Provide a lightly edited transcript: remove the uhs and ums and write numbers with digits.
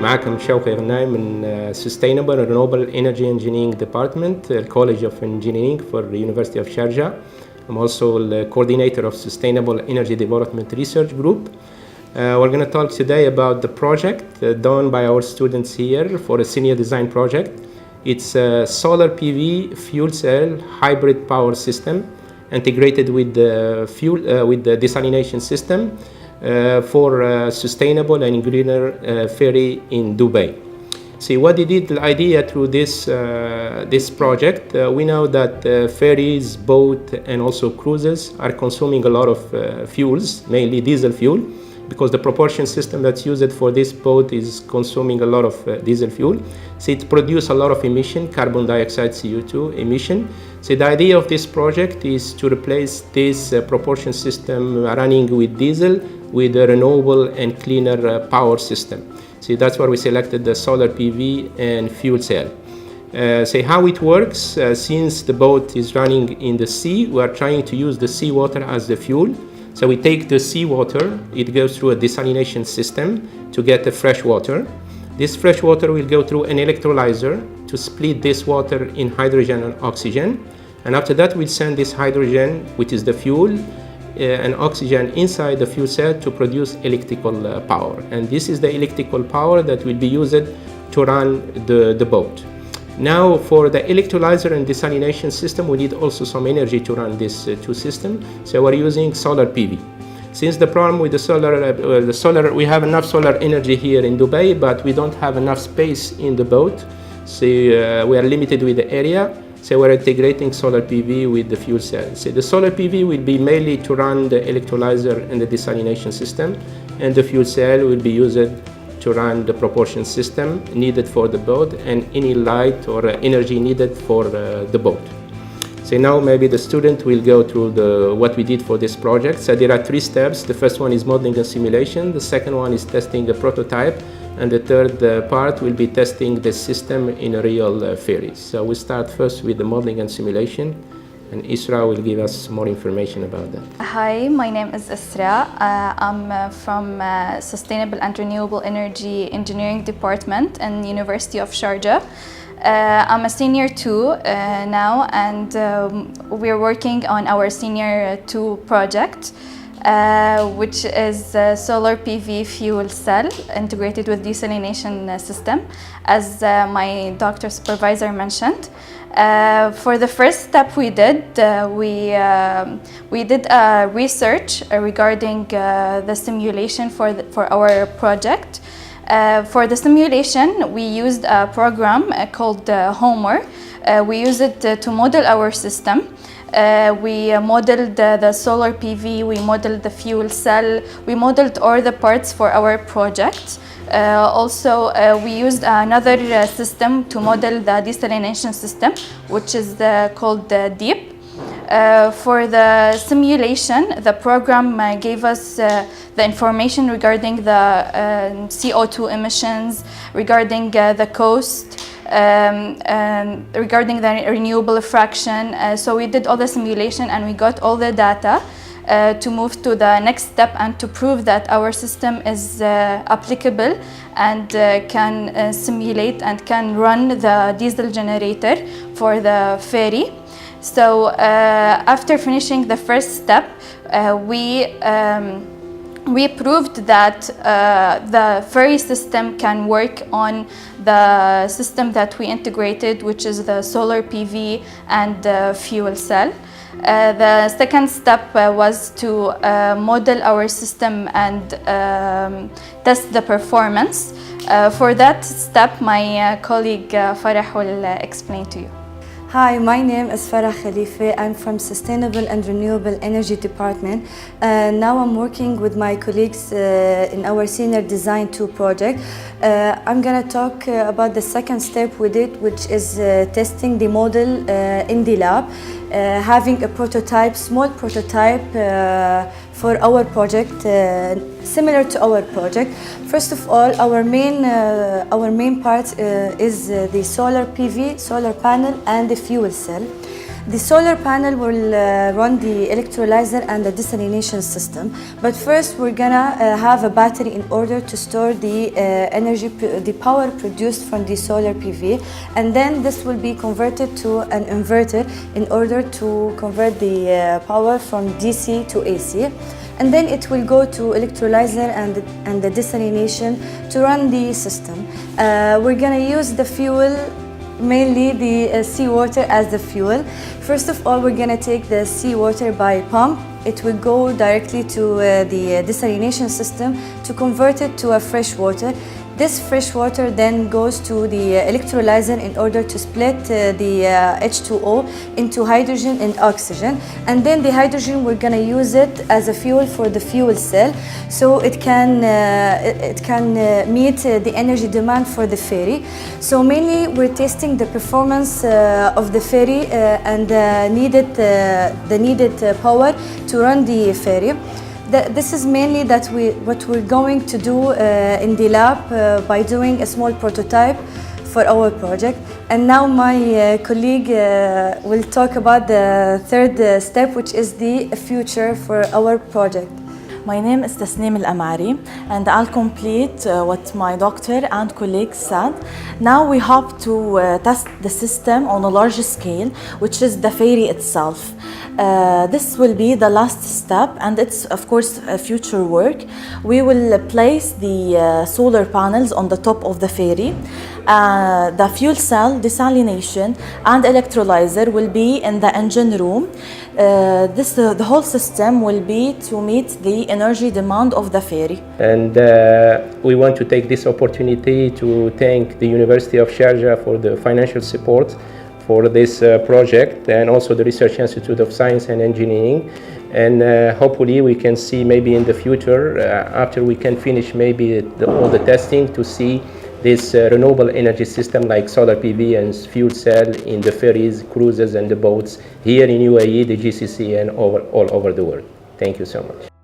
معكم شوقي غناي من Sustainable and Renewable Energy Engineering Department, College of Engineering for the University of Sharjah. I'm also the coordinator of Sustainable Energy Development Research Group. We're going to talk today about the project done by our students here for a senior design project. It's a solar PV fuel cell hybrid power system integrated with the with the desalination system for a sustainable and greener ferry in Dubai. See what they did, the idea through this project. We know that ferries, boat, and also cruises are consuming a lot of fuels, mainly diesel fuel, because the propulsion system that's used for this boat is consuming a lot of diesel fuel. So it produces a lot of emission, carbon dioxide, CO2 emission. So the idea of this project is to replace this propulsion system running with diesel with a renewable and cleaner power system. So that's why we selected the solar PV and fuel cell. Say how it works, since the boat is running in the sea, we are trying to use the seawater as the fuel. So we take the seawater, it goes through a desalination system to get the fresh water. This fresh water will go through an electrolyzer to split this water in hydrogen and oxygen. And after that, we'll send this hydrogen, which is the fuel, and oxygen inside the fuel cell to produce electrical power. And this is the electrical power that will be used to run the boat. Now for the electrolyzer and desalination system, we need also some energy to run this two systems. So we're using solar PV. Since the problem with the solar, we have enough solar energy here in Dubai, but we don't have enough space in the boat. So we are limited with the area. So we're integrating solar PV with the fuel cell. So the solar PV will be mainly to run the electrolyzer and the desalination system, and the fuel cell will be used to run the propulsion system needed for the boat and any light or energy needed for the boat. So now maybe the student will go through what we did for this project. So there are three steps. The first one is modeling and simulation. The second one is testing a prototype. And the third part will be testing the system in a real ferry. So we start first with the modeling and simulation. And Isra will give us more information about that. Hi, my name is Isra. I'm from Sustainable and Renewable Energy Engineering Department in the University of Sharjah. I'm a senior 2 now, and we're working on our senior 2 project, which is a solar PV fuel cell integrated with desalination system, as my doctor supervisor mentioned. For the first step we did, we did a research regarding the simulation for our project. For the simulation, we used a program called Homer. We used it to model our system. We modeled the solar PV, we modeled the fuel cell, we modeled all the parts for our project. Also, we used another system to model the desalination system, which is called DEEP. For the simulation, the program gave us the information regarding the CO2 emissions, regarding the cost, regarding the renewable fraction. So we did all the simulation and we got all the data to move to the next step and to prove that our system is applicable and can simulate and can run the diesel generator for the ferry. So after finishing the first step, we proved that the ferry system can work on the system that we integrated, which is the solar PV and the fuel cell. The second step was to model our system and test the performance. For that step, my colleague Farah will explain to you. Hi, my name is Farah Khalife. I'm from Sustainable and Renewable Energy Department. Now I'm working with my colleagues in our Senior Design 2 project. I'm going to talk about the second step we did, which is testing the model in the lab, having a prototype, small prototype for our project, similar to our project. First of all, our main part is the solar PV, solar panel, and the fuel cell. The solar panel will run the electrolyzer and the desalination system. But first, we're gonna have a battery in order to store the the power produced from the solar PV, and then this will be converted to an inverter in order to convert the power from DC to AC. And then it will go to electrolyzer and the desalination to run the system. We're gonna use the fuel, mainly the seawater as the fuel. First of all, we're gonna take the seawater by pump. It will go directly to the desalination system to convert it to a fresh water. This fresh water then goes to the electrolyzer in order to split the H2O into hydrogen and oxygen. And then the hydrogen, we're gonna use it as a fuel for the fuel cell, so it can meet the energy demand for the ferry. So mainly we're testing the performance of the ferry and the needed power to run the ferry. This is mainly what we're going to do in the lab by doing a small prototype for our project. And now my colleague will talk about the third step, which is the future for our project. My name is Tasneem Al-Amari, and I'll complete what my doctor and colleagues said. Now we hope to test the system on a large scale, which is the ferry itself. This will be the last step, and it's of course future work. We will place the solar panels on the top of the ferry. The fuel cell, desalination and electrolyzer will be in the engine room. The whole system will be to meet the energy demand of the ferry. And we want to take this opportunity to thank the University of Sharjah for the financial support for this project, and also the Research Institute of Science and Engineering. And hopefully we can see maybe in the future, after we can finish maybe all the testing, to see this renewable energy system like solar PV and fuel cell in the ferries, cruises and the boats here in UAE, the GCC and all over the world. Thank you so much.